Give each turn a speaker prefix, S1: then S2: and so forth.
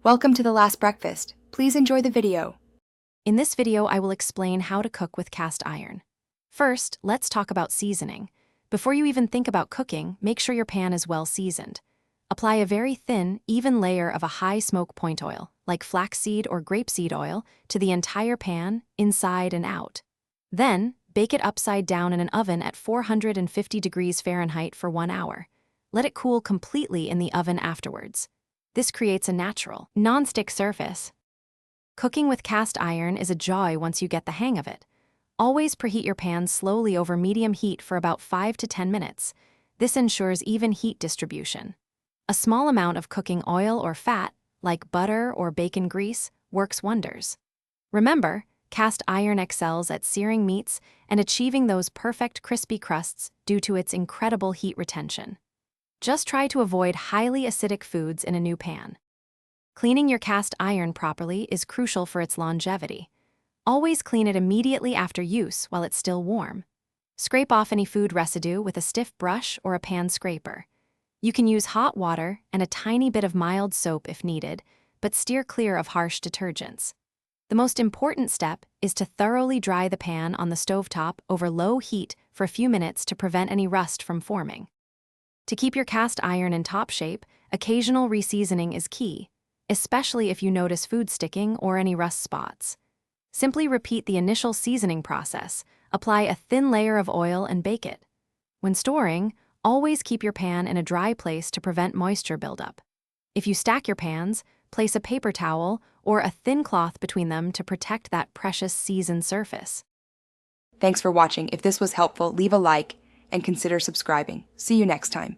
S1: Welcome to the last breakfast. Please enjoy the video.
S2: In this video, I will explain how to cook with cast iron. First, let's talk about seasoning. Before you even think about cooking, make sure your pan is well seasoned. Apply a very thin, even layer of a high smoke point oil, like flaxseed or grapeseed oil, to the entire pan, inside and out. Then, bake it upside down in an oven at 450 degrees Fahrenheit for 1 hour. Let it cool completely in the oven afterwards. This creates a natural, non-stick surface. Cooking with cast iron is a joy once you get the hang of it. Always preheat your pan slowly over medium heat for about 5 to 10 minutes. This ensures even heat distribution. A small amount of cooking oil or fat, like butter or bacon grease, works wonders. Remember, cast iron excels at searing meats and achieving those perfect crispy crusts due to its incredible heat retention. Just try to avoid highly acidic foods in a new pan. Cleaning your cast iron properly is crucial for its longevity. Always clean it immediately after use while it's still warm. Scrape off any food residue with a stiff brush or a pan scraper. You can use hot water and a tiny bit of mild soap if needed, but steer clear of harsh detergents. The most important step is to thoroughly dry the pan on the stovetop over low heat for a few minutes to prevent any rust from forming. To keep your cast iron in top shape, occasional reseasoning is key, especially if you notice food sticking or any rust spots. Simply repeat the initial seasoning process, apply a thin layer of oil and bake it. When storing, always keep your pan in a dry place to prevent moisture buildup. If you stack your pans, place a paper towel or a thin cloth between them to protect that precious seasoned surface.
S1: Thanks for watching. If this was helpful, leave a like and consider subscribing. See you next time.